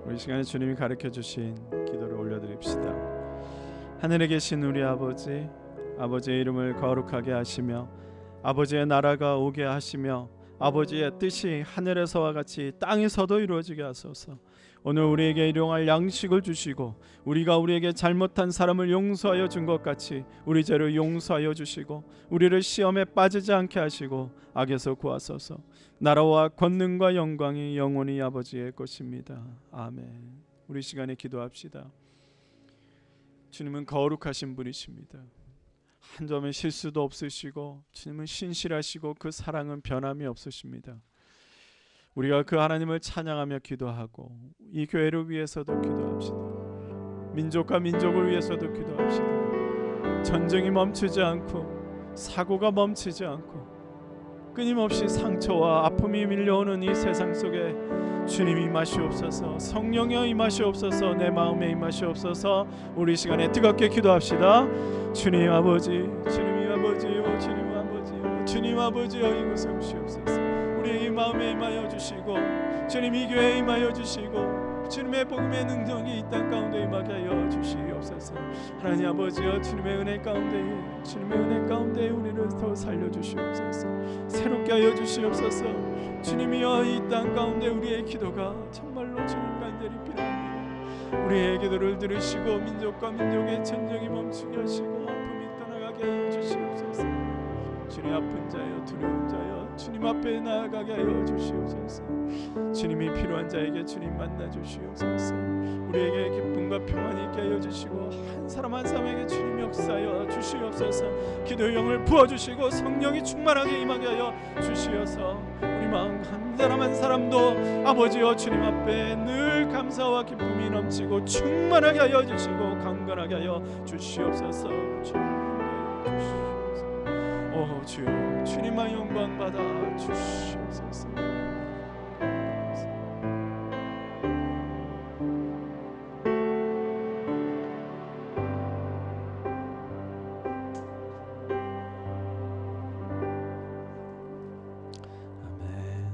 우리 시간에 주님이 가르쳐 주신 기도를 올려드립시다. 하늘에 계신 우리 아버지, 아버지의 이름을 거룩하게 하시며 아버지의 나라가 오게 하시며 아버지의 뜻이 하늘에서와 같이 땅에서도 이루어지게 하소서. 오늘 우리에게 일용할 양식을 주시고 우리가 우리에게 잘못한 사람을 용서하여 준 것 같이 우리 죄를 용서하여 주시고 우리를 시험에 빠지지 않게 하시고 악에서 구하소서. 나라와 권능과 영광이 영원히 아버지의 것입니다. 아멘. 우리 시간에 기도합시다. 주님은 거룩하신 분이십니다. 한 점의 실수도 없으시고 주님은 신실하시고 그 사랑은 변함이 없으십니다. 우리가 그 하나님을 찬양하며 기도하고 이 교회를 위해서도 기도합시다. 민족과 민족을 위해서도 기도합시다. 전쟁이 멈추지 않고 사고가 멈추지 않고 끊임없이 상처와 아픔이 밀려오는 이 세상 속에 주님이 임하시옵소서. 성령여 임하시옵소서. 내 마음에 임하시옵소서. 우리 시간에 뜨겁게 기도합시다. 주님 아버지, 주님 아버지요, 주님 아버지요, 주님 아버지요, 이곳에 오시옵소서. 우리의 마음에 임하여 주시고 주님 이 교회에 임하여 주시고 주님의 복음의 능력이 이 땅 가운데 임하게 하여 주시옵소서. 하나님 아버지여, 주님의 은혜 가운데, 주님의 은혜 가운데 우리를 더 살려주시옵소서. 새롭게 하여 주시옵소서. 주님이여, 이 땅 가운데 우리의 기도가 정말로 주님 간절히 필요합니다. 우리의 기도를 들으시고 민족과 민족의 전쟁이 멈추게 하시고 아픔이 떠나가게 하여 주시옵소서. 주님 아픈 자여, 두려운 자여, 주님 앞에 나아가게 하여 주시옵소서. 주님이 필요한 자에게 주님 만나 주시옵소서. 우리에게 기쁨과 평안이 있게 하여 주시고 한 사람 한 사람에게 주님 역사하여 주시옵소서. 기도의 영을 부어주시고 성령이 충만하게 임하게 하여 주시어서 우리 마음 한 사람 한 사람도 아버지여 주님 앞에 늘 감사와 기쁨이 넘치고 충만하게 하여 주시고 강건하게 하여 주시옵소서. 오 주여, 주님만 영광 받아 주시옵소서. 아멘.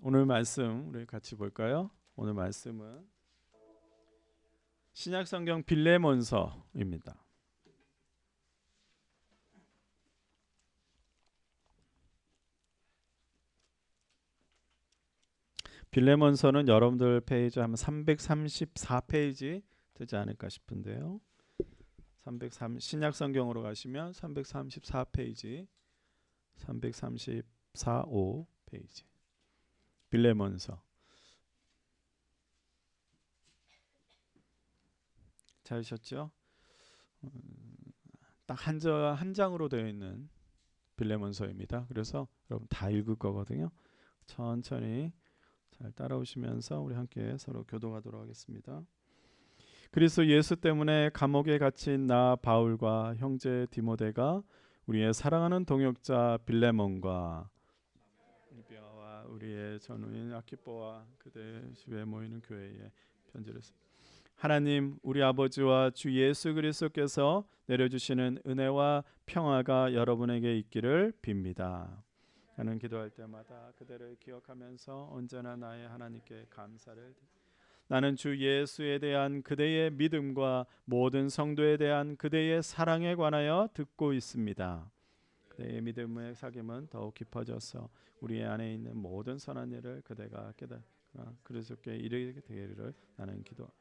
오늘 말씀 우리 같이 볼까요? 오늘 말씀은 신약성경 빌레몬서입니다. 빌레몬서는 여러분들 페이지 한 334페이지 되지 않을까 싶은데요. 신약성경으로 가시면 334페이지, 334페이지 빌레몬서. 찾으셨죠? 딱 한 장으로 되어 있는 빌레몬서입니다. 그래서 여러분 다 읽을 거거든요. 천천히 잘 따라오시면서 우리 함께 서로 교도하도록 하겠습니다. 그리스도 예수 때문에 감옥에 갇힌 나 바울과 형제 디모데가 우리의 사랑하는 동역자 빌레몬과 리비아와 우리의 전우인 아키포와 그대 집에 모이는 교회에 편지를 씁니다. 하나님 우리 아버지와 주 예수 그리스도께서 내려주시는 은혜와 평화가 여러분에게 있기를 빕니다. 나는 기도할 때마다 그대를 기억하면서 언제나 나의 하나님께 감사를 나는 주 예수에 대한 그대의 믿음과 모든 성도에 대한 그대의 사랑에 관하여 듣고 있습니다. 그대의 믿음의 사귐은 더욱 깊어져서 우리 안에 있는 모든 선한 일을 그대가 깨달아 그리스도께 이르게 되기를 나는 기도합니다.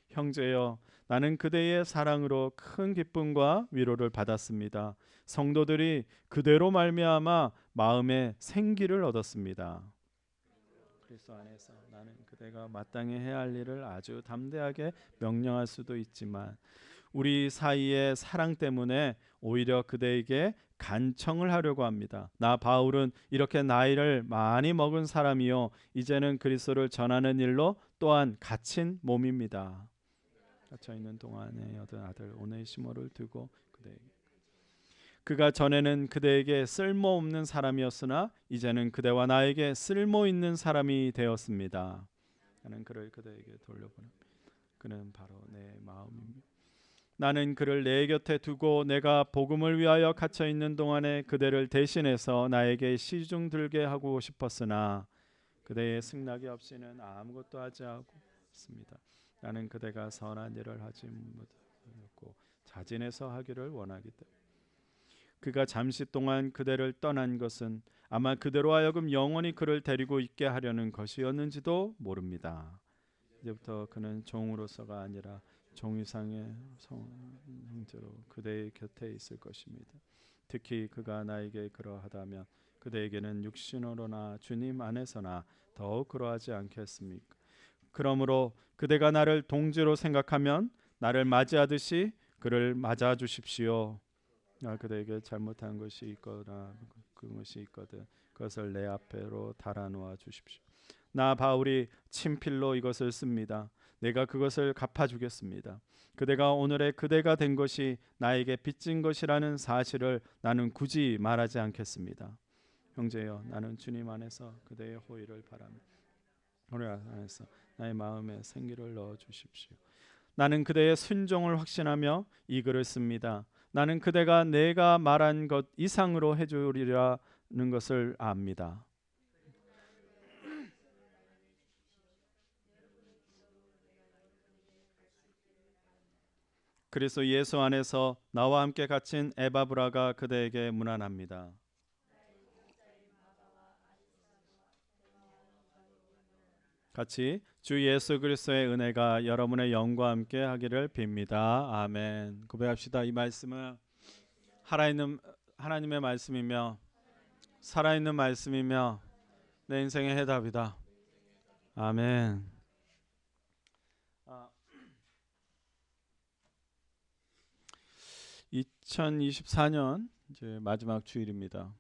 형제여, 나는 그대의 사랑으로 큰 기쁨과 위로를 받았습니다. 성도들이 그대로 말미암아 마음에 생기를 얻었습니다. 그리스도 안에서 나는 그대가 마땅히 해야 할 일을 아주 담대하게 명령할 수도 있지만 우리 사이의 사랑 때문에 오히려 그대에게 간청을 하려고 합니다. 나 바울은 이렇게 나이를 많이 먹은 사람이요 이제는 그리스도를 전하는 일로 또한 갇힌 몸입니다. 갇혀 있는 동안에 여든 아들 오네시모를 두고 그가 전에는 그대에게 쓸모없는 사람이었으나 이제는 그대와 나에게 쓸모있는 사람이 되었습니다. 나는 그를 그대에게 돌려보냅니다. 그는 바로 내 마음입니다. 나는 그를 내 곁에 두고 내가 복음을 위하여 갇혀 있는 동안에 그대를 대신해서 나에게 시중 들게 하고 싶었으나 그대의 승낙이 없이는 아무것도 하지 않았습니다. 나는 그대가 선한 일을 하지 못하고 자진해서 하기를 원하기 때문에 그가 잠시 동안 그대를 떠난 것은 아마 그대로 하여금 영원히 그를 데리고 있게 하려는 것이었는지도 모릅니다. 이제부터 그는 종으로서가 아니라 종이상의 형제로 그대의 곁에 있을 것입니다. 특히 그가 나에게 그러하다면 그대에게는 육신으로나 주님 안에서나 더욱 그러하지 않겠습니까? 그러므로 그대가 나를 동지로 생각하면 나를 맞이하듯이 그를 맞아 주십시오. 그대에게 잘못한 것이 있거나 그것이 있거든 그것을 내 앞으로 달아놓아 주십시오. 나 바울이 친필로 이것을 씁니다. 내가 그것을 갚아주겠습니다. 그대가 오늘의 그대가 된 것이 나에게 빚진 것이라는 사실을 나는 굳이 말하지 않겠습니다. 형제여, 나는 주님 안에서 그대의 호의를 바랍니다. 우리 안에서 나의 마음에 생기를 넣어 주십시오. 나는 그대의 순종을 확신하며 이 글을 씁니다. 나는 그대가 내가 말한 것 이상으로 해주리라는 것을 압니다. 그리스도 예수 안에서 나와 함께 갇힌 에바브라가 그대에게 문안합니다. 같이 주 예수 그리스도의 은혜가 여러분의 영과 함께 하기를 빕니다. 아멘. 고백합시다. 이 말씀은 하나님의 말씀이며 살아있는 말씀이며 내 인생의 해답이다. 아멘. 2024년 이제 마지막 주일입니다.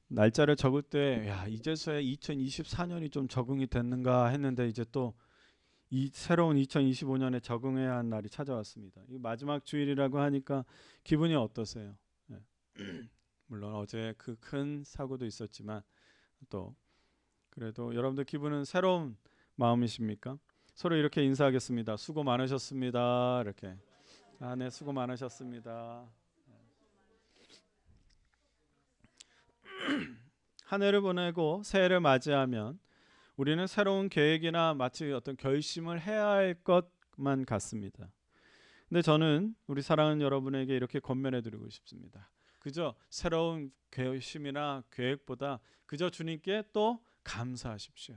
날짜를 적을 때 이제서야 2024년이 좀 적응이 됐는가 했는데 이제 또 이 새로운 2025년에 적응해야 할 날이 찾아왔습니다. 이 마지막 주일이라고 하니까 기분이 어떠세요? 네. 물론 어제 그 큰 사고도 있었지만 또 그래도 여러분들 기분은 새로운 마음이십니까? 서로 이렇게 인사하겠습니다. 수고 많으셨습니다. 이렇게. 네, 수고 많으셨습니다. 한 해를 보내고 새해를 맞이하면 우리는 새로운 계획이나 마치 어떤 결심을 해야 할 것만 같습니다. 근데 저는 우리 사랑하는 여러분에게 이렇게 권면해 드리고 싶습니다. 그저 새로운 결심이나 계획보다 그저 주님께 또 감사하십시오.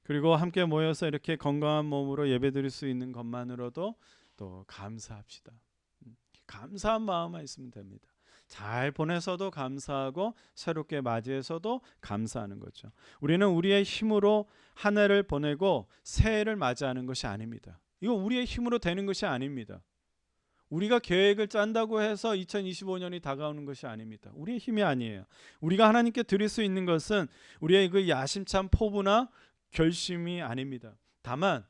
그리고 함께 모여서 이렇게 건강한 몸으로 예배드릴 수 있는 것만으로도 또 감사합시다. 감사한 마음만 있으면 됩니다. 잘 보내서도 감사하고 새롭게 맞이해서도 감사하는 거죠. 우리는 우리의 힘으로 한 해를 보내고 새해를 맞이하는 것이 아닙니다. 이거 우리의 힘으로 되는 것이 아닙니다. 우리가 계획을 짠다고 해서 2025년이 다가오는 것이 아닙니다. 우리의 힘이 아니에요. 우리가 하나님께 드릴 수 있는 것은 우리의 그 야심찬 포부나 결심이 아닙니다. 다만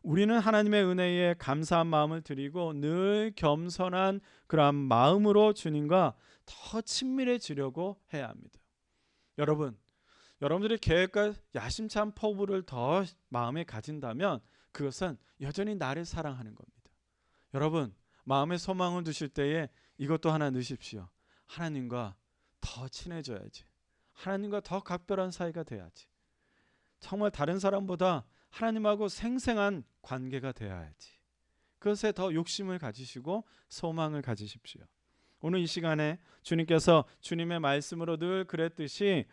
우리는 하나님의 은혜에 감사한 마음을 드리고 늘 겸손한 그러한 마음으로 주님과 더 친밀해지려고 해야 합니다. 여러분들의 계획과 야심찬 포부를 더 마음에 가진다면 그것은 여전히 나를 사랑하는 겁니다. 여러분, 마음에 소망을 두실 때에 이것도 하나 넣으십시오. 하나님과 더 친해져야지. 하나님과 더 각별한 사이가 돼야지. 정말 다른 사람보다 하나님하고 생생한 관계가 되어야지. 그것에 더 욕심을 가지시고 소망을 가지십시오. 오늘 이 시간에 주님께서 주님의 말씀으로 늘 그랬듯이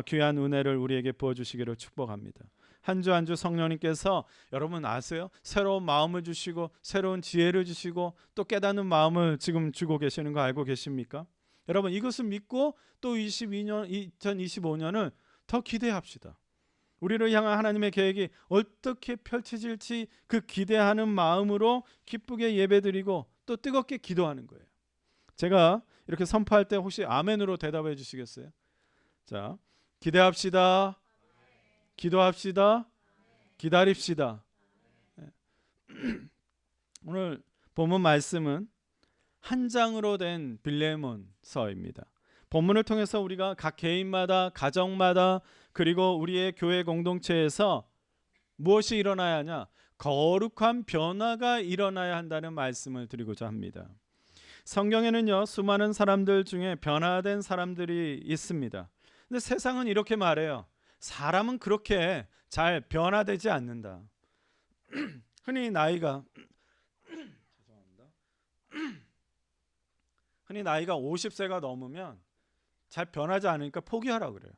귀한 은혜를 우리에게 부어주시기를 축복합니다. 한 주 한 주 성령님께서 여러분 아세요? 새로운 마음을 주시고 새로운 지혜를 주시고 또 깨닫는 마음을 지금 주고 계시는 거 알고 계십니까? 여러분 이것을 믿고 또 2025년을 더 기대합시다. 우리를 향한 하나님의 계획이 어떻게 펼쳐질지 그 기대하는 마음으로 기쁘게 예배드리고 또 뜨겁게 기도하는 거예요. 제가 이렇게 선포할 때 혹시 아멘으로 대답해 주시겠어요? 자, 기대합시다. 기도합시다. 기다립시다. 오늘 본문 말씀은 한 장으로 된 빌레몬서입니다. 본문을 통해서 우리가 각 개인마다 가정마다 그리고 우리의 교회 공동체에서 무엇이 일어나야 하냐? 거룩한 변화가 일어나야 한다는 말씀을 드리고자 합니다. 성경에는요, 수많은 사람들 중에 변화된 사람들이 있습니다. 근데 세상은 이렇게 말해요. 사람은 그렇게 잘 변화되지 않는다. 흔히 나이가 죄송합니다. 흔히 나이가 50세가 넘으면 잘 변하지 않으니까 포기하라 그래요.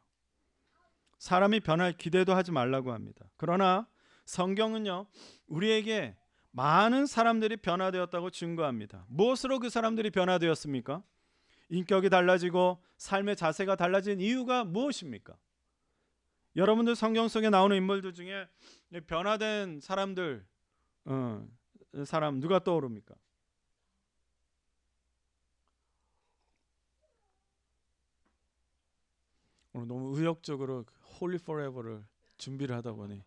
사람이 변할 기대도 하지 말라고 합니다. 그러나 성경은요, 우리에게 많은 사람들이 변화되었다고 증거합니다. 무엇으로 그 사람들이 변화되었습니까? 인격이 달라지고 삶의 자세가 달라진 이유가 무엇입니까? 여러분들 성경 속에 나오는 인물들 중에 변화된 사람들, 사람 누가 떠오릅니까? 오늘 너무 의욕적으로 홀리 포레버를 준비를 하다 보니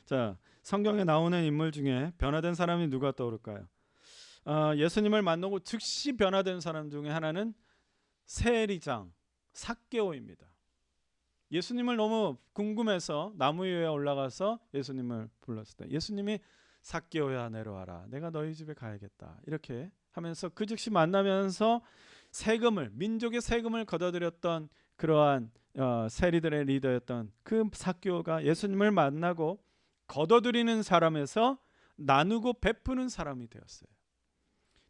자, 성경에 나오는 인물 중에 변화된 사람이 누가 떠오를까요? 예수님을 만나고 즉시 변화된 사람 중에 하나는 세리장 삭개오입니다. 예수님을 너무 궁금해서 나무 위에 올라가서 예수님을 불렀을 때 예수님이 삭개오야 내려와라, 내가 너희 집에 가야겠다, 이렇게 하면서 그 즉시 만나면서 세금을, 민족의 세금을 걷어들였던 그러한 세리들의 리더였던 그 삭개오가 예수님을 만나고 걷어들이는 사람에서 나누고 베푸는 사람이 되었어요.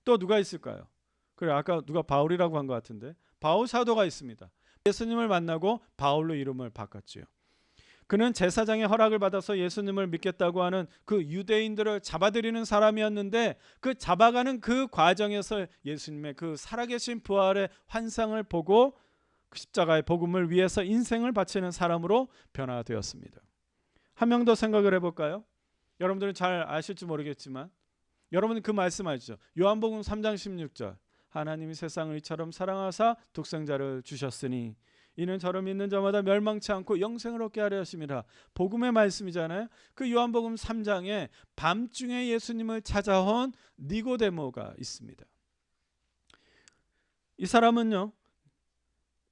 또 누가 있을까요? 그래, 아까 누가 바울이라고 한 것 같은데 바울 사도가 있습니다. 예수님을 만나고 바울로 이름을 바꿨지요. 그는 제사장의 허락을 받아서 예수님을 믿겠다고 하는 그 유대인들을 잡아들이는 사람이었는데 그 잡아가는 그 과정에서 예수님의 그 살아계신 부활의 환상을 보고 그 십자가의 복음을 위해서 인생을 바치는 사람으로 변화되었습니다. 한 명 더 생각을 해볼까요? 여러분들은 잘 아실지 모르겠지만 여러분은 그 말씀 아시죠? 요한복음 3장 16절, 하나님이 세상을 이처럼 사랑하사 독생자를 주셨으니 이는 저를 믿는 자마다 멸망치 않고 영생을 얻게 하려 하심이라. 복음의 말씀이잖아요. 그 요한복음 3장에 밤중에 예수님을 찾아온 니고데모가 있습니다. 이 사람은요,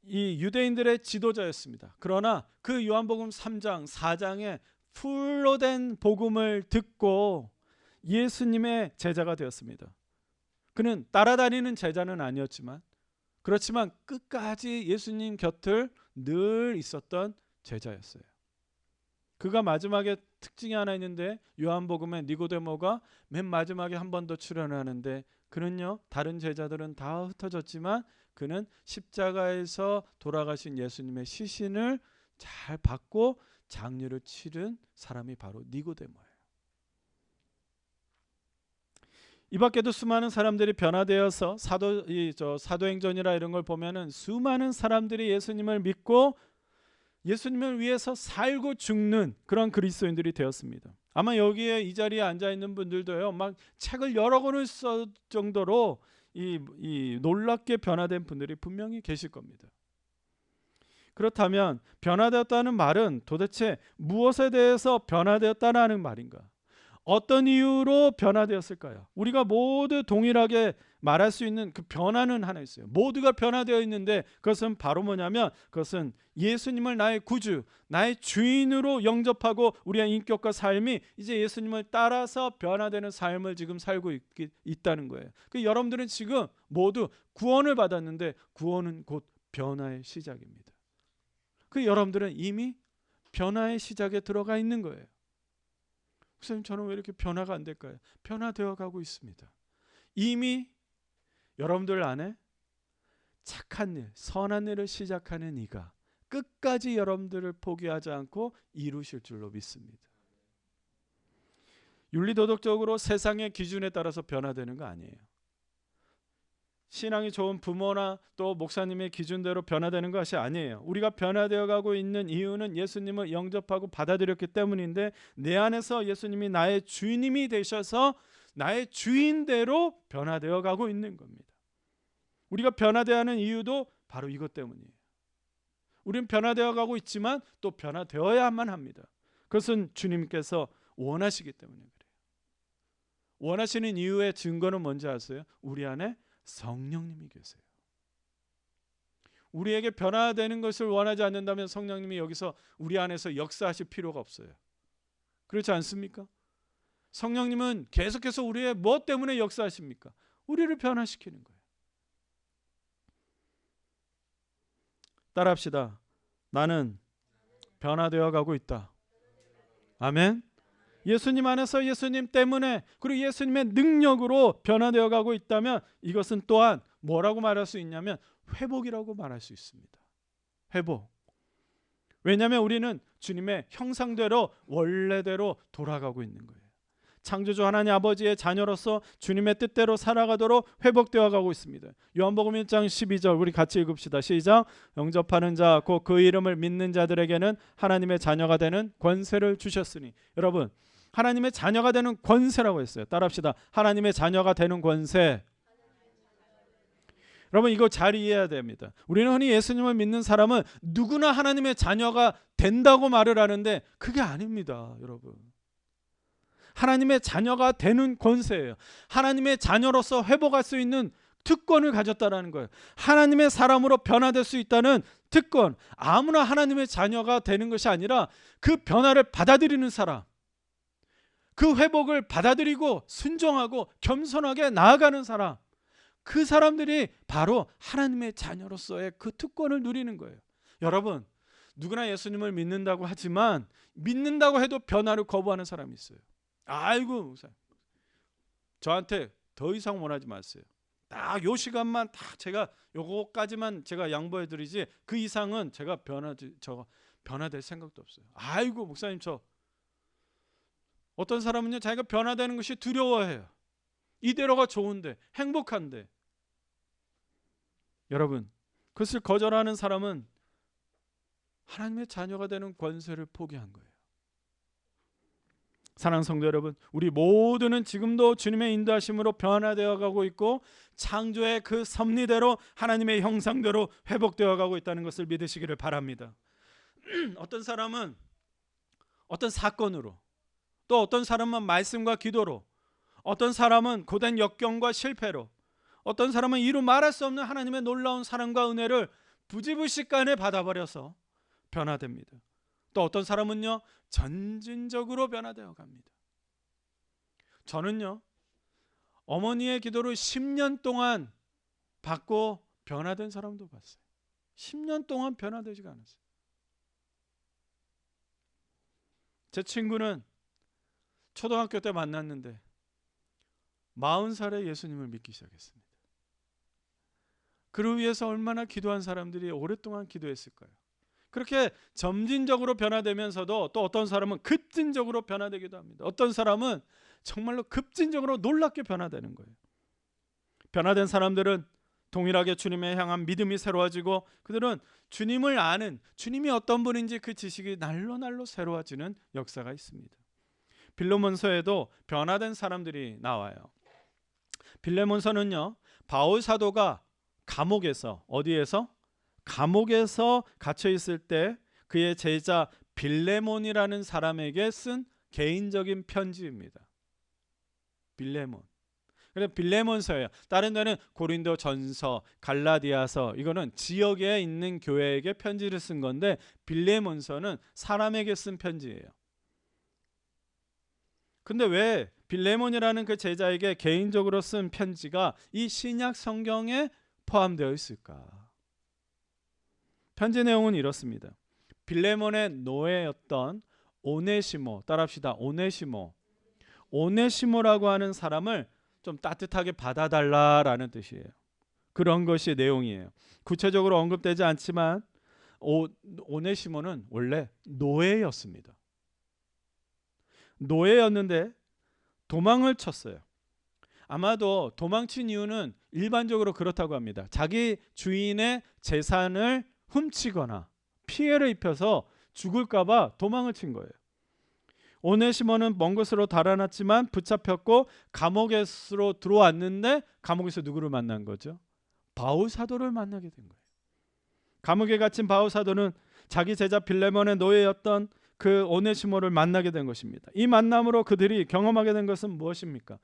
이 유대인들의 지도자였습니다. 그러나 그 요한복음 3장 4장에 풀로 된 복음을 듣고 예수님의 제자가 되었습니다. 그는 따라다니는 제자는 아니었지만 그렇지만 끝까지 예수님 곁을 늘 있었던 제자였어요. 그가 마지막에 특징이 하나 있는데 요한복음에 니고데모가 맨 마지막에 한 번 더 출연하는데 그는요, 다른 제자들은 다 흩어졌지만 그는 십자가에서 돌아가신 예수님의 시신을 잘 받고 장례를 치른 사람이 바로 니고데모예요. 이 밖에도 수많은 사람들이 변화되어서 사도행전이라 이런 걸 보면은 수많은 사람들이 예수님을 믿고 예수님을 위해서 살고 죽는 그런 그리스도인들이 되었습니다. 아마 여기에 이 자리에 앉아 있는 분들도요, 막 책을 여러 권을 쓸 정도로 이 놀랍게 변화된 분들이 분명히 계실 겁니다. 그렇다면 변화되었다는 말은 도대체 무엇에 대해서 변화되었다는 말인가? 어떤 이유로 변화되었을까요? 우리가 모두 동일하게 말할 수 있는 그 변화는 하나 있어요. 모두가 변화되어 있는데 그것은 바로 뭐냐면 그것은 예수님을 나의 구주, 나의 주인으로 영접하고 우리의 인격과 삶이 이제 예수님을 따라서 변화되는 삶을 지금 살고 있다는 거예요. 그 여러분들은 지금 모두 구원을 받았는데 구원은 곧 변화의 시작입니다. 그 여러분들은 이미 변화의 시작에 들어가 있는 거예요. 목사님, 저는 왜 이렇게 변화가 안 될까요? 변화되어 가고 있습니다. 이미 여러분들 안에 착한 일, 선한 일을 시작하는 이가 끝까지 여러분들을 포기하지 않고 이루실 줄로 믿습니다. 윤리도덕적으로 세상의 기준에 따라서 변화되는 거 아니에요. 신앙이 좋은 부모나 또 목사님의 기준대로 변화되는 것이 아니에요. 우리가 변화되어 가고 있는 이유는 예수님을 영접하고 받아들였기 때문인데 내 안에서 예수님이 나의 주님이 되셔서 나의 주인대로 변화되어 가고 있는 겁니다. 우리가 변화되어야 하는 이유도 바로 이것 때문이에요. 우리는 변화되어 가고 있지만 또 변화되어야만 합니다. 그것은 주님께서 원하시기 때문에 그래요. 원하시는 이유의 증거는 뭔지 아세요? 우리 안에 성령님이 계세요. 우리에게 변화되는 것을 원하지 않는다면 성령님이 여기서 우리 안에서 역사하실 필요가 없어요. 그렇지 않습니까? 성령님은 계속해서 우리의 무엇 때문에 역사하십니까? 우리를 변화시키는 거예요. 따라합시다. 나는 변화되어 가고 있다. 아멘. 예수님 안에서 예수님 때문에 그리고 예수님의 능력으로 변화되어 가고 있다면 이것은 또한 뭐라고 말할 수 있냐면 회복이라고 말할 수 있습니다. 회복. 왜냐하면 우리는 주님의 형상대로 원래대로 돌아가고 있는 거예요. 창조주 하나님 아버지의 자녀로서 주님의 뜻대로 살아가도록 회복되어 가고 있습니다. 요한복음 1장 12절 우리 같이 읽읍시다. 시작. 영접하는 자 곧 그 이름을 믿는 자들에게는 하나님의 자녀가 되는 권세를 주셨으니. 여러분, 하나님의 자녀가 되는 권세라고 했어요. 따라합시다. 하나님의 자녀가 되는 권세. 여러분, 이거 잘 이해해야 됩니다. 우리는 흔히 예수님을 믿는 사람은 누구나 하나님의 자녀가 된다고 말을 하는데 그게 아닙니다. 여러분, 하나님의 자녀가 되는 권세예요. 하나님의 자녀로서 회복할 수 있는 특권을 가졌다는 거예요. 하나님의 사람으로 변화될 수 있다는 특권. 아무나 하나님의 자녀가 되는 것이 아니라 그 변화를 받아들이는 사람, 그 회복을 받아들이고 순종하고 겸손하게 나아가는 사람, 그 사람들이 바로 하나님의 자녀로서의 그 특권을 누리는 거예요. 여러분, 누구나 예수님을 믿는다고 하지만 믿는다고 해도 변화를 거부하는 사람이 있어요. 아이고, 저한테 더 이상 원하지 마세요. 딱 요 시간만 딱 제가 요거까지만 제가 양보해 드리지 그 이상은 제가 변화될 생각도 없어요. 아이고, 목사님, 저 어떤 사람은요 자기가 변화되는 것이 두려워해요. 이대로가 좋은데, 행복한데. 여러분, 그것을 거절하는 사람은 하나님의 자녀가 되는 권세를 포기한 거예요. 사랑하는 성도 여러분, 우리 모두는 지금도 주님의 인도하심으로 변화되어 가고 있고 창조의 그 섭리대로 하나님의 형상대로 회복되어 가고 있다는 것을 믿으시기를 바랍니다. 어떤 사람은 어떤 사건으로, 또 어떤 사람은 말씀과 기도로, 어떤 사람은 고된 역경과 실패로, 어떤 사람은 이루 말할 수 없는 하나님의 놀라운 사랑과 은혜를 부지불식간에 받아버려서 변화됩니다. 또 어떤 사람은요 전진적으로 변화되어 갑니다. 저는요 어머니의 기도를 10년 동안 받고 변화된 사람도 봤어요. 10년 동안 변화되지가 않았어요. 제 친구는 초등학교 때 만났는데 40살에 예수님을 믿기 시작했습니다. 그를 위해서 얼마나 기도한 사람들이 오랫동안 기도했을까요? 그렇게 점진적으로 변화되면서도 또 어떤 사람은 급진적으로 변화되기도 합니다. 어떤 사람은 정말로 급진적으로 놀랍게 변화되는 거예요. 변화된 사람들은 동일하게 주님에 향한 믿음이 새로워지고 그들은 주님을 아는, 주님이 어떤 분인지 그 지식이 날로 새로워지는 역사가 있습니다. 빌레몬서에도 변화된 사람들이 나와요. 빌레몬서는요 바울 사도가 감옥에서, 어디에서? 감옥에서 갇혀 있을 때 그의 제자 빌레몬이라는 사람에게 쓴 개인적인 편지입니다. 빌레몬. 그래서 빌레몬서예요. 다른 데는 고린도 전서, 갈라디아서, 이거는 지역에 있는 교회에게 편지를 쓴 건데 빌레몬서는 사람에게 쓴 편지예요. 근데 왜 빌레몬이라는 그 제자에게 개인적으로 쓴 편지가 이 신약 성경에 포함되어 있을까? 편지 내용은 이렇습니다. 빌레몬의 노예였던 오네시모, 따라합시다. 오네시모라고 하는 사람을 좀 따뜻하게 받아달라라는 뜻이에요. 그런 것이 내용이에요. 구체적으로 언급되지 않지만 오네시모는 원래 노예였습니다. 노예였는데 도망을 쳤어요. 아마도 도망친 이유는 일반적으로 그렇다고 합니다. 자기 주인의 재산을 훔치거나 피해를 입혀서 죽을까 봐 도망을 친 거예요. 오네시모는 먼 곳으로 달아났지만 붙잡혔고 감옥에서 들어왔는데 감옥에서 누구를 만난 거죠? 바울 사도를 만나게 된 거예요. 감옥에 갇힌 바울 사도는 자기 제자 빌레몬의 노예였던 그 오네시모를 만나게 된 것입니다. 이 만남으로 그들이 경험하게 된 것은 무엇입니까?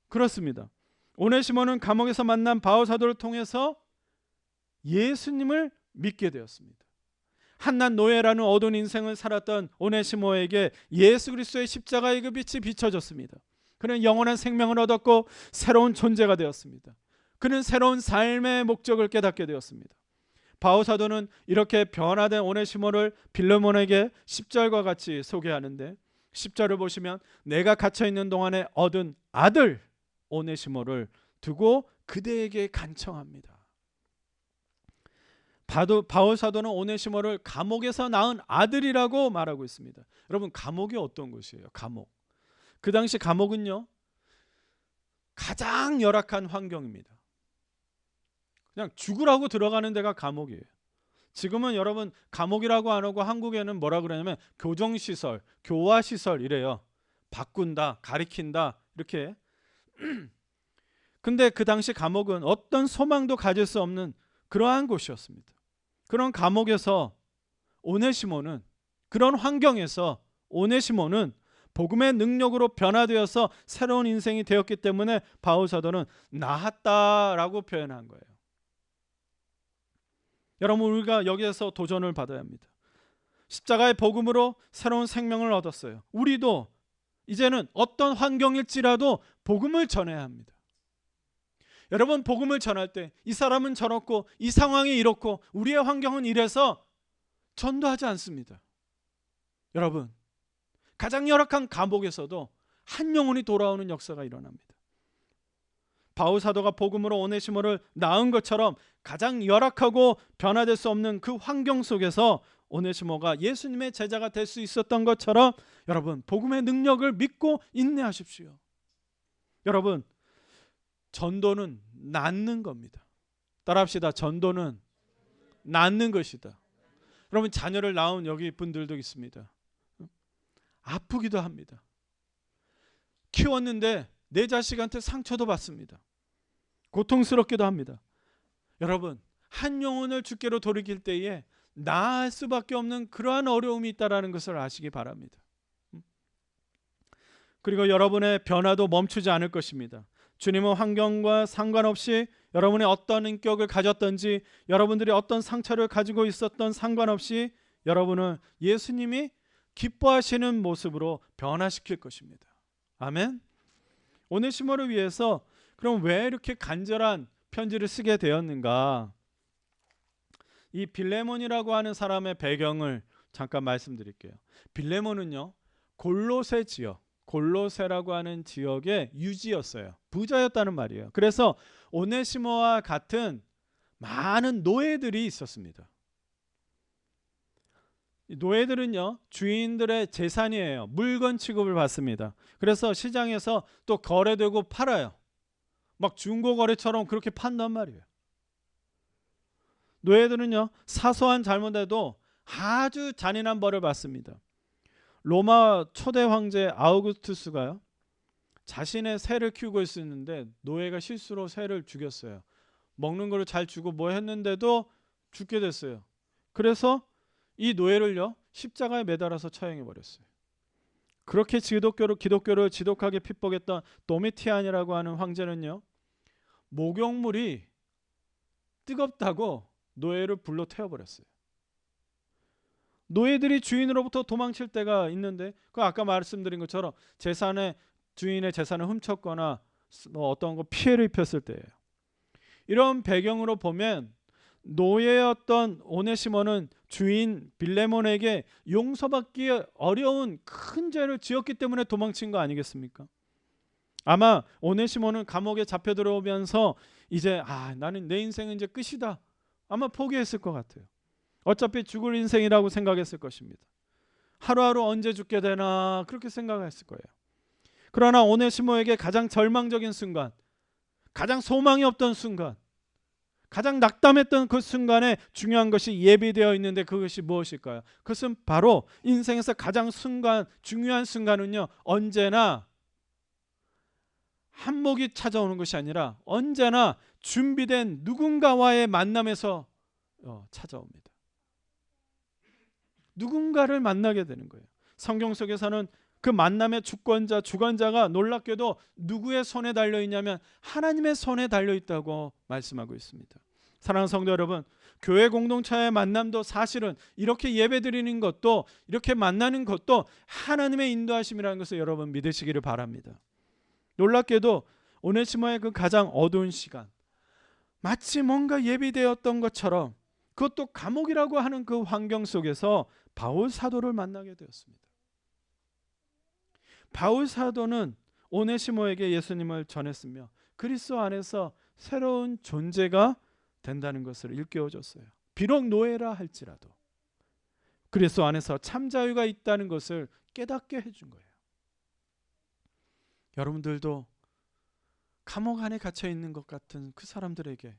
그렇습니다. 오네시모는 감옥에서 만난 바울 사도를 통해서 예수님을 믿게 되었습니다. 한낱 노예라는 어두운 인생을 살았던 오네시모에게 예수 그리스도의 십자가의 그 빛이 비춰졌습니다. 그는 영원한 생명을 얻었고 새로운 존재가 되었습니다. 그는 새로운 삶의 목적을 깨닫게 되었습니다. 바울 사도는 이렇게 변화된 오네시모를 빌레몬에게 10절과 같이 소개하는데, 10절을 보시면 내가 갇혀있는 동안에 얻은 아들 오네시모를 두고 그대에게 간청합니다. 바울 사도는 오네시모를 감옥에서 낳은 아들이라고 말하고 있습니다. 여러분, 감옥이 어떤 곳이에요? 감옥. 그 당시 감옥은요, 가장 열악한 환경입니다. 그냥 죽으라고 들어가는 데가 감옥이에요. 지금은 여러분 감옥이라고 안 하고 한국에는 뭐라 그러냐면 교정시설, 교화시설 이래요. 바꾼다, 가리킨다 이렇게. 근데 그 당시 감옥은 어떤 소망도 가질 수 없는 그러한 곳이었습니다. 그런 감옥에서 오네시모는, 그런 환경에서 오네시모는 복음의 능력으로 변화되어서 새로운 인생이 되었기 때문에 바울 사도는 나았다라고 표현한 거예요. 여러분, 우리가 여기에서 도전을 받아야 합니다. 십자가의 복음으로 새로운 생명을 얻었어요. 우리도 이제는 어떤 환경일지라도 복음을 전해야 합니다. 여러분, 복음을 전할 때 이 사람은 저렇고 이 상황이 이렇고 우리의 환경은 이래서 전도하지 않습니다. 여러분, 가장 열악한 감옥에서도 한 영혼이 돌아오는 역사가 일어납니다. 바울 사도가 복음으로 오네시모를 낳은 것처럼 가장 열악하고 변화될 수 없는 그 환경 속에서 오네시모가 예수님의 제자가 될 수 있었던 것처럼 여러분, 복음의 능력을 믿고 인내하십시오. 여러분, 전도는 낳는 겁니다. 따라합시다. 전도는 낳는 것이다. 여러분, 자녀를 낳은 여기 분들도 있습니다. 아프기도 합니다. 키웠는데 내 자식한테 상처도 받습니다. 고통스럽기도 합니다. 여러분, 한 영혼을 주께로 돌이킬 때에 나을 수밖에 없는 그러한 어려움이 있다는 것을 아시기 바랍니다. 그리고 여러분의 변화도 멈추지 않을 것입니다. 주님은 환경과 상관없이 여러분의 어떤 인격을 가졌던지, 여러분들이 어떤 상처를 가지고 있었던 상관없이 여러분을 예수님이 기뻐하시는 모습으로 변화시킬 것입니다. 아멘. 오네시모를 위해서 그럼 왜 이렇게 간절한 편지를 쓰게 되었는가? 이 빌레몬이라고 하는 사람의 배경을 잠깐 말씀드릴게요. 빌레몬은요, 골로새 지역, 골로새라고 하는 지역의 유지였어요. 부자였다는 말이에요. 그래서 오네시모와 같은 많은 노예들이 있었습니다. 노예들은요, 주인들의 재산이에요. 물건 취급을 받습니다. 그래서 시장에서 또 거래되고 팔아요. 막 중고거래처럼 그렇게 판단 말이에요. 노예들은요, 사소한 잘못에도 아주 잔인한 벌을 받습니다. 로마 초대 황제 아우구스투스가요, 자신의 새를 키우고 있었는데 노예가 실수로 새를 죽였어요. 먹는 거를 잘 주고 뭐 했는데도 죽게 됐어요. 그래서 이 노예를요, 십자가에 매달아서 처형해 버렸어요. 그렇게 기독교를 지독하게 핍박했던 도미티안이라고 하는 황제는요, 목욕물이 뜨겁다고 노예를 불로 태워버렸어요. 노예들이 주인으로부터 도망칠 때가 있는데, 그 아까 말씀드린 것처럼 주인의 재산을 훔쳤거나 어떤 거 피해를 입혔을 때예요. 이런 배경으로 보면 노예였던 오네시모는 주인 빌레몬에게 용서받기 어려운 큰 죄를 지었기 때문에 도망친 거 아니겠습니까? 아마 오네시모는 감옥에 잡혀 들어오면서 이제 나는 내 인생은 이제 끝이다, 아마 포기했을 것 같아요. 어차피 죽을 인생이라고 생각했을 것입니다. 하루하루 언제 죽게 되나 그렇게 생각했을 거예요. 그러나 오네시모에게 가장 절망적인 순간, 가장 소망이 없던 순간, 가장 낙담했던 그 순간에 중요한 것이 예비되어 있는데 그것이 무엇일까요? 그것은 바로 인생에서 가장 중요한 순간은요, 언제나 한몫이 찾아오는 것이 아니라 언제나 준비된 누군가와의 만남에서 찾아옵니다. 누군가를 만나게 되는 거예요. 성경 속에서는 그 만남의 주관자가 놀랍게도 누구의 손에 달려있냐면 하나님의 손에 달려있다고 말씀하고 있습니다. 사랑하는 성도 여러분, 교회 공동체의 만남도 사실은 이렇게 예배드리는 것도, 이렇게 만나는 것도 하나님의 인도하심이라는 것을 여러분 믿으시기를 바랍니다. 놀랍게도 오네시모의 그 가장 어두운 시간, 마치 뭔가 예비되었던 것처럼, 그것도 감옥이라고 하는 그 환경 속에서 바울 사도를 만나게 되었습니다. 바울 사도는 오네시모에게 예수님을 전했으며 그리스도 안에서 새로운 존재가 된다는 것을 일깨워줬어요. 비록 노예라 할지라도 그리스도 안에서 참 자유가 있다는 것을 깨닫게 해준 거예요. 여러분들도 감옥 안에 갇혀 있는 것 같은 그 사람들에게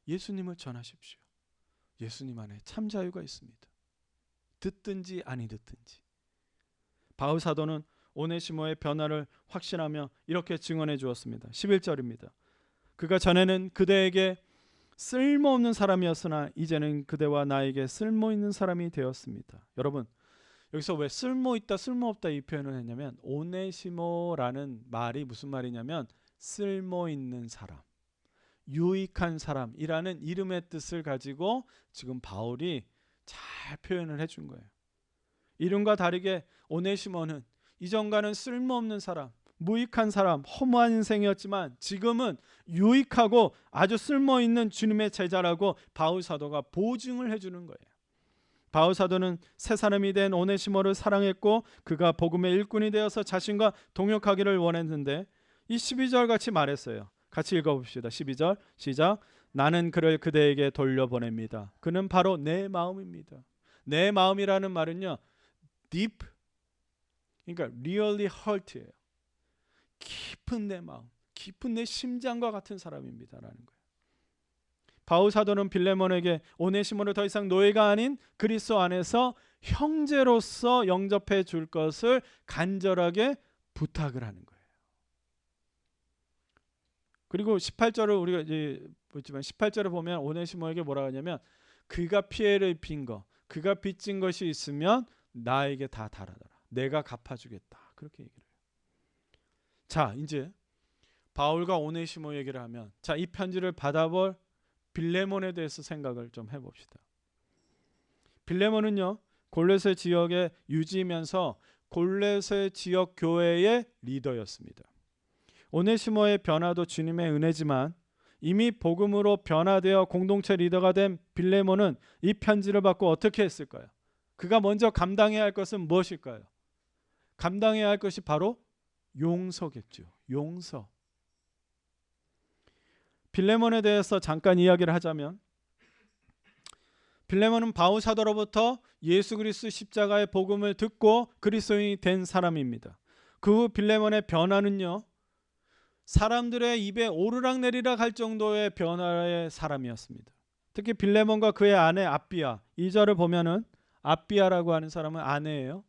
예수님을 전하십시오. 예수님 안에 참 자유가 있습니다. 듣든지 아니 듣든지. 바울 사도는 오네시모의 변화를 확신하며 이렇게 증언해 주었습니다. 11절입니다. 그가 전에는 그대에게 쓸모없는 사람이었으나 이제는 그대와 나에게 쓸모있는 사람이 되었습니다. 여러분, 여기서 왜 쓸모있다 쓸모없다 이 표현을 했냐면, 오네시모라는 말이 무슨 말이냐면 쓸모있는 사람, 유익한 사람이라는 이름의 뜻을 가지고 지금 바울이 잘 표현을 해준 거예요. 이름과 다르게 오네시모는 이전과는 쓸모없는 사람, 무익한 사람, 허무한 인생이었지만 지금은 유익하고 아주 쓸모있는 주님의 제자라고 바울 사도가 보증을 해주는 거예요. 바울 사도는 새 사람이 된 오네시모를 사랑했고 그가 복음의 일꾼이 되어서 자신과 동역하기를 원했는데 이 12절 같이 말했어요. 같이 읽어봅시다. 12절 시작. 나는 그를 그대에게 돌려보냅니다. 그는 바로 내 마음입니다. 내 마음이라는 말은요, deep, 그러니까 really hurt예요. 깊은 내 마음, 깊은 내 심장과 같은 사람입니다라는 거예요. 바울 사도는 빌레몬에게 오네시모를 더 이상 노예가 아닌 그리스도 안에서 형제로서 영접해 줄 것을 간절하게 부탁을 하는 거예요. 그리고 18절을 우리가 이제 보지만 18절을 보면 오네시모에게 뭐라고 하냐면 그가 피해를 입힌 거, 그가 빚진 것이 있으면 나에게 다 달아달라. 내가 갚아주겠다. 그렇게 얘기를 해요. 자, 이제 바울과 오네시모 얘기를 하면, 자, 이 편지를 받아볼 빌레몬에 대해서 생각을 좀 해봅시다. 빌레몬은요, 골로새 지역에 유지면서 골로새 지역 교회의 리더였습니다. 오네시모의 변화도 주님의 은혜지만 이미 복음으로 변화되어 공동체 리더가 된 빌레몬은 이 편지를 받고 어떻게 했을까요? 그가 먼저 감당해야 할 것은 무엇일까요? 감당해야 할 것이 바로 용서겠죠. 용서. 빌레몬에 대해서 잠깐 이야기를 하자면, 빌레몬은 바울 사도로부터 예수 그리스도 십자가의 복음을 듣고 그리스도인이 된 사람입니다. 그 후 빌레몬의 변화는요, 사람들의 입에 오르락내리락 할 정도의 변화의 사람이었습니다. 특히 빌레몬과 그의 아내 아비아, 2절을 보면은 아비아라고 하는 사람은 아내예요.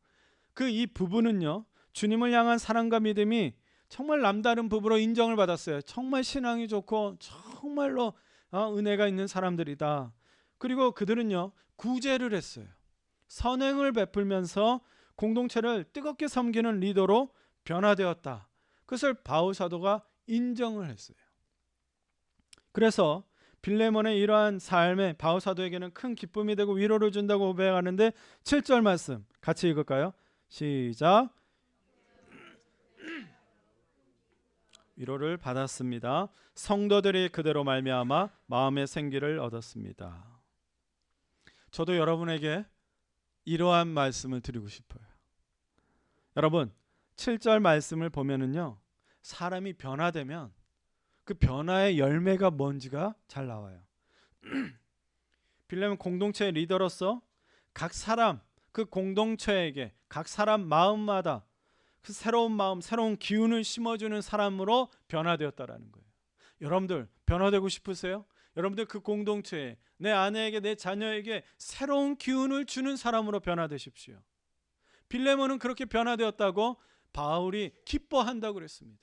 그 이 부부는요, 주님을 향한 사랑과 믿음이 정말 남다른 부부로 인정을 받았어요. 정말 신앙이 좋고 정말로 은혜가 있는 사람들이다. 그리고 그들은요, 구제를 했어요. 선행을 베풀면서 공동체를 뜨겁게 섬기는 리더로 변화되었다. 그것을 바울 사도가 인정을 했어요. 그래서 빌레몬의 이러한 삶에 바울 사도에게는 큰 기쁨이 되고 위로를 준다고 고백하는데 7절 말씀 같이 읽을까요? 시작. 위로를 받았습니다. 성도들이 그대로 말미암아 마음의 생기를 얻었습니다. 저도 여러분에게 이러한 말씀을 드리고 싶어요. 여러분, 7절 말씀을 보면은요, 사람이 변화되면 그 변화의 열매가 뭔지가 잘 나와요. 빌레몬 공동체의 리더로서 각 사람, 그 공동체에게 각 사람 마음마다 그 새로운 마음, 새로운 기운을 심어주는 사람으로 변화되었다라는 거예요. 여러분들 변화되고 싶으세요? 여러분들 그 공동체에, 내 아내에게, 내 자녀에게 새로운 기운을 주는 사람으로 변화되십시오. 빌레몬은 그렇게 변화되었다고 바울이 기뻐한다고 그랬습니다.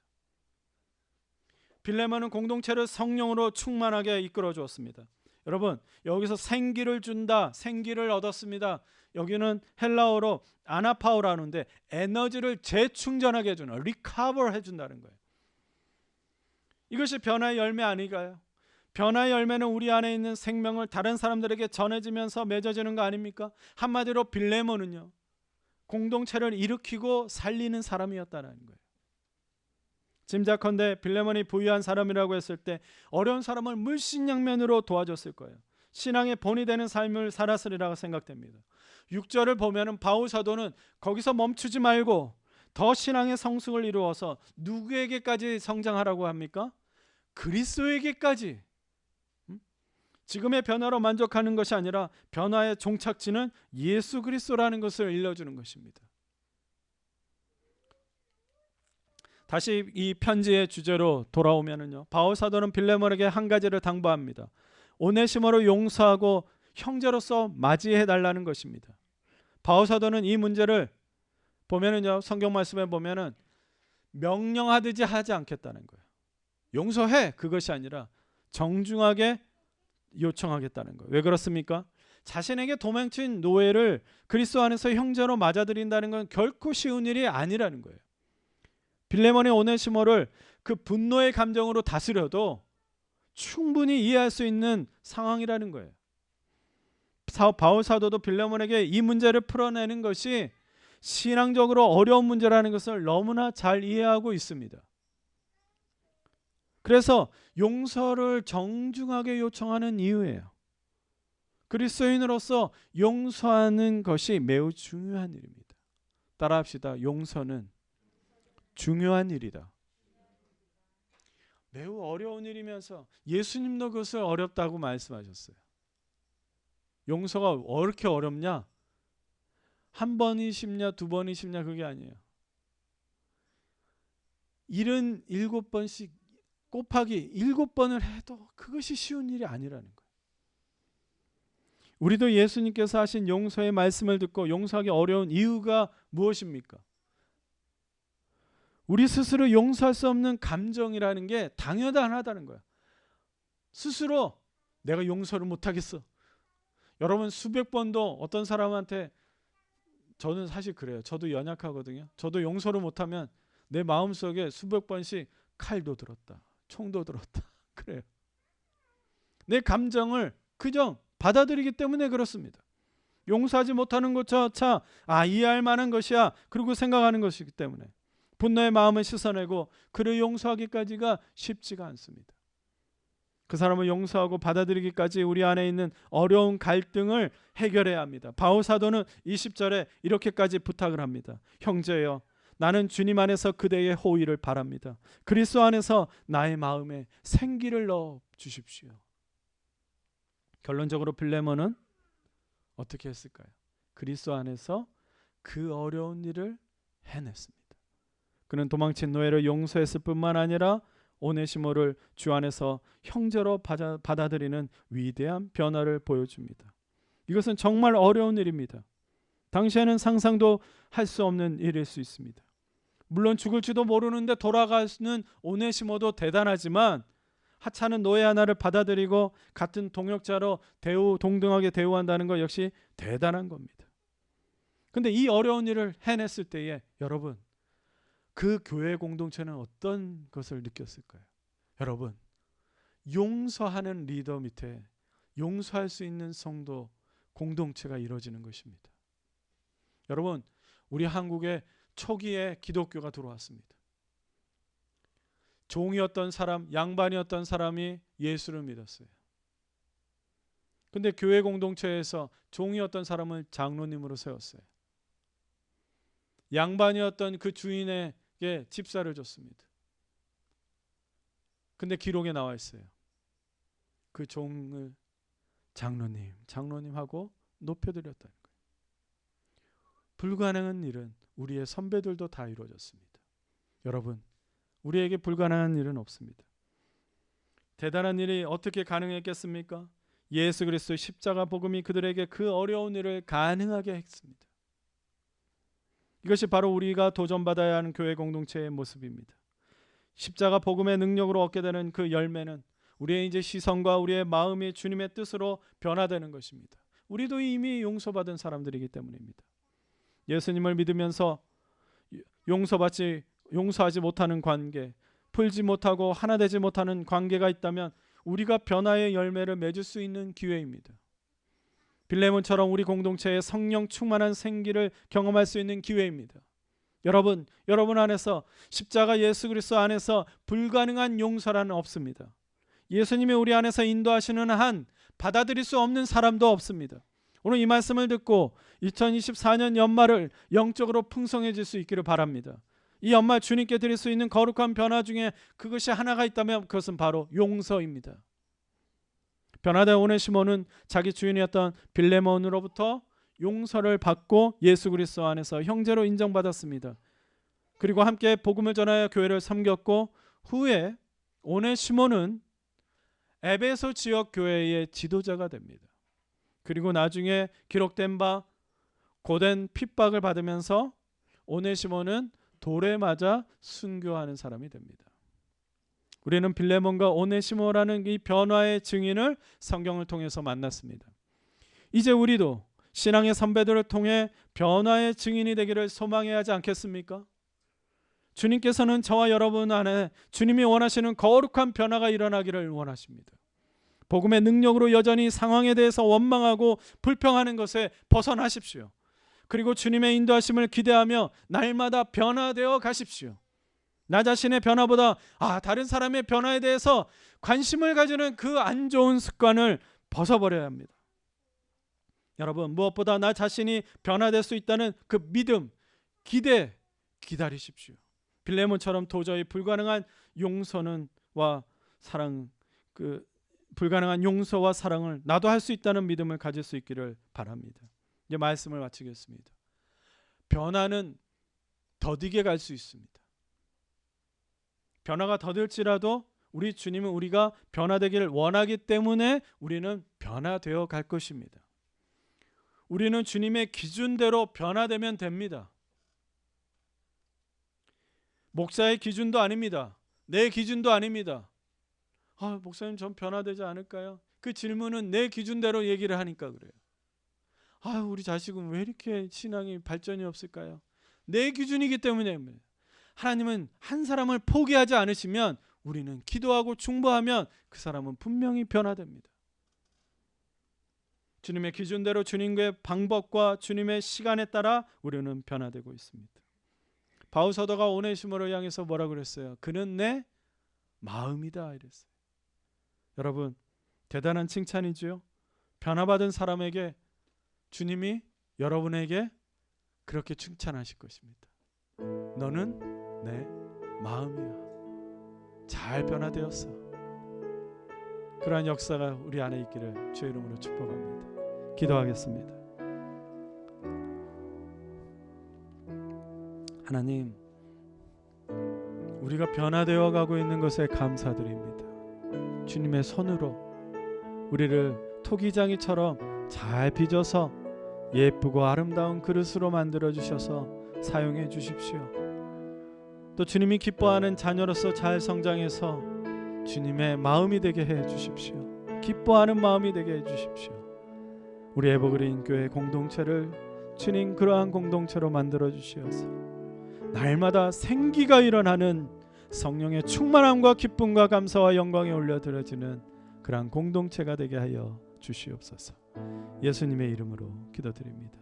빌레몬은 공동체를 성령으로 충만하게 이끌어 주었습니다. 여러분, 여기서 생기를 준다, 생기를 얻었습니다. 여기는 헬라어로 아나파우라는데 에너지를 재충전하게 해주는, 리커버 해준다는 거예요. 이것이 변화의 열매 아닌가요? 변화의 열매는 우리 안에 있는 생명을 다른 사람들에게 전해지면서 맺어지는 거 아닙니까? 한마디로 빌레몬은요, 공동체를 일으키고 살리는 사람이었다는 거예요. 짐작컨대 빌레몬이 부유한 사람이라고 했을 때 어려운 사람을 물신양면으로 도와줬을 거예요. 신앙의 본이 되는 삶을 살았으리라고 생각됩니다. 6절을 보면은 바울 사도는 거기서 멈추지 말고 더 신앙의 성숙을 이루어서 누구에게까지 성장하라고 합니까? 그리스도에게까지. 지금의 변화로 만족하는 것이 아니라 변화의 종착지는 예수 그리스도라는 것을 일러주는 것입니다. 다시 이 편지의 주제로 돌아오면은요, 바울 사도는 빌레몬에게 한 가지를 당부합니다. 오네시모를 용서하고 형제로서 맞이해 달라는 것입니다. 바울 사도는 이 문제를 보면은요, 성경 말씀에 보면은 명령하듯이 하지 않겠다는 거예요. 용서해, 그것이 아니라 정중하게 요청하겠다는 거예요. 왜 그렇습니까? 자신에게 도망친 노예를 그리스도 안에서 형제로 맞아들인다는 건 결코 쉬운 일이 아니라는 거예요. 빌레몬의 오네시모를 그 분노의 감정으로 다스려도 충분히 이해할 수 있는 상황이라는 거예요. 바울 사도도 빌레몬에게 이 문제를 풀어내는 것이 신앙적으로 어려운 문제라는 것을 너무나 잘 이해하고 있습니다. 그래서 용서를 정중하게 요청하는 이유예요. 그리스도인으로서 용서하는 것이 매우 중요한 일입니다. 따라합시다. 용서는 중요한 일이다. 매우 어려운 일이면서 예수님도 그것을 어렵다고 말씀하셨어요. 용서가 왜 이렇게 어렵냐? 한 번이 쉽냐, 두 번이 쉽냐, 그게 아니에요. 77번씩 곱하기 7번을 해도 그것이 쉬운 일이 아니라는 거예요. 우리도 예수님께서 하신 용서의 말씀을 듣고 용서하기 어려운 이유가 무엇입니까? 우리 스스로 용서할 수 없는 감정이라는 게 당연하다는 거예요. 스스로 내가 용서를 못하겠어. 여러분 수백 번도 어떤 사람한테, 저는 사실 그래요. 저도 연약하거든요. 저도 용서를 못하면 내 마음속에 수백 번씩 칼도 들었다, 총도 들었다 그래요. 내 감정을 그저 받아들이기 때문에 그렇습니다. 용서하지 못하는 것조차 이해할 만한 것이야 그리고 생각하는 것이기 때문에 분노의 마음을 씻어내고 그를 용서하기까지가 쉽지가 않습니다. 그 사람을 용서하고 받아들이기까지 우리 안에 있는 어려운 갈등을 해결해야 합니다. 바울 사도는 20절에 이렇게까지 부탁을 합니다. 형제여, 나는 주님 안에서 그대의 호의를 바랍니다. 그리스도 안에서 나의 마음에 생기를 넣어 주십시오. 결론적으로 빌레몬은 어떻게 했을까요? 그리스도 안에서 그 어려운 일을 해냈습니다. 그는 도망친 노예를 용서했을 뿐만 아니라 오네시모를 주 안에서 형제로 받아들이는 위대한 변화를 보여줍니다. 이것은 정말 어려운 일입니다. 당시에는 상상도 할 수 없는 일일 수 있습니다. 물론 죽을지도 모르는데 돌아가는 오네시모도 대단하지만 하찮은 노예 하나를 받아들이고 같은 동역자로 동등하게 대우한다는 것 역시 대단한 겁니다. 근데 이 어려운 일을 해냈을 때에 여러분, 그 교회 공동체는 어떤 것을 느꼈을까요? 여러분, 용서하는 리더 밑에 용서할 수 있는 성도 공동체가 이루어지는 것입니다. 여러분, 우리 한국에 초기에 기독교가 들어왔습니다. 종이었던 사람, 양반이었던 사람이 예수를 믿었어요. 근데 교회 공동체에서 종이었던 사람을 장로님으로 세웠어요. 양반이었던 그 주인에게 집사를 줬습니다. 근데 기록에 나와 있어요. 그 종을 장로님하고 높여드렸다는 거예요. 불가능한 일은 우리의 선배들도 다 이루어졌습니다. 여러분, 우리에게 불가능한 일은 없습니다. 대단한 일이 어떻게 가능했겠습니까? 예수 그리스도의 십자가 복음이 그들에게 그 어려운 일을 가능하게 했습니다. 이것이 바로 우리가 도전받아야 하는 교회 공동체의 모습입니다. 십자가 복음의 능력으로 얻게 되는 그 열매는 우리의 이제 시선과 우리의 마음이 주님의 뜻으로 변화되는 것입니다. 우리도 이미 용서받은 사람들이기 때문입니다. 예수님을 믿으면서 용서하지 못하는 관계, 풀지 못하고 하나 되지 못하는 관계가 있다면 우리가 변화의 열매를 맺을 수 있는 기회입니다. 빌레몬처럼 우리 공동체에 성령 충만한 생기를 경험할 수 있는 기회입니다. 여러분 안에서 십자가 예수 그리스도 안에서 불가능한 용서라는 없습니다. 예수님이 우리 안에서 인도하시는 한 받아들일 수 없는 사람도 없습니다. 오늘 이 말씀을 듣고 2024년 연말을 영적으로 풍성해질 수 있기를 바랍니다. 이 연말 주님께 드릴 수 있는 거룩한 변화 중에 그것이 하나가 있다면 그것은 바로 용서입니다. 변화된 오네시모는 자기 주인이었던 빌레몬으로부터 용서를 받고 예수 그리스도 안에서 형제로 인정받았습니다. 그리고 함께 복음을 전하여 교회를 섬겼고, 후에 오네시모는 에베소 지역 교회의 지도자가 됩니다. 그리고 나중에 기록된 바 고된 핍박을 받으면서 오네시모는 돌에 맞아 순교하는 사람이 됩니다. 우리는 빌레몬과 오네시모라는 이 변화의 증인을 성경을 통해서 만났습니다. 이제 우리도 신앙의 선배들을 통해 변화의 증인이 되기를 소망해야 하지 않겠습니까? 주님께서는 저와 여러분 안에 주님이 원하시는 거룩한 변화가 일어나기를 원하십니다. 복음의 능력으로 여전히 상황에 대해서 원망하고 불평하는 것에 벗어나십시오. 그리고 주님의 인도하심을 기대하며 날마다 변화되어 가십시오. 나 자신의 변화보다 다른 사람의 변화에 대해서 관심을 가지는 그 안 좋은 습관을 벗어버려야 합니다. 여러분, 무엇보다 나 자신이 변화될 수 있다는 그 믿음, 기다리십시오. 빌레몬처럼 도저히 불가능한 용서와 사랑을 나도 할 수 있다는 믿음을 가질 수 있기를 바랍니다. 이제 말씀을 마치겠습니다. 변화는 더디게 갈 수 있습니다. 변화가 더딜지라도 우리 주님은 우리가 변화되기를 원하기 때문에 우리는 변화되어 갈 것입니다. 우리는 주님의 기준대로 변화되면 됩니다. 목사의 기준도 아닙니다. 내 기준도 아닙니다. 목사님 전 변화되지 않을까요? 그 질문은 내 기준대로 얘기를 하니까 그래요. 우리 자식은 왜 이렇게 신앙이 발전이 없을까요? 내 기준이기 때문입니다. 하나님은 한 사람을 포기하지 않으시면 우리는 기도하고 중보하면 그 사람은 분명히 변화됩니다. 주님의 기준대로 주님의 방법과 주님의 시간에 따라 우리는 변화되고 있습니다. 바울 사도가 오네시모를 향해서 뭐라 그랬어요? 그는 내 마음이다 이랬어요. 여러분, 대단한 칭찬이죠. 변화받은 사람에게 주님이 여러분에게 그렇게 칭찬하실 것입니다. 너는 내 마음이야. 잘 변화되었어. 그러한 역사가 우리 안에 있기를 주의 이름으로 축복합니다. 기도하겠습니다. 하나님, 우리가 변화되어 가고 있는 것에 감사드립니다. 주님의 손으로 우리를 토기장이처럼 잘 빚어서 예쁘고 아름다운 그릇으로 만들어 주셔서 사용해 주십시오. 또 주님이 기뻐하는 자녀로서 잘 성장해서 주님의 마음이 되게 해 주십시오. 기뻐하는 마음이 되게 해 주십시오. 우리 에버그린 교회 공동체를 주님 그러한 공동체로 만들어 주시어서 날마다 생기가 일어나는 성령의 충만함과 기쁨과 감사와 영광에 올려드려지는 그러한 공동체가 되게 하여 주시옵소서. 예수님의 이름으로 기도드립니다.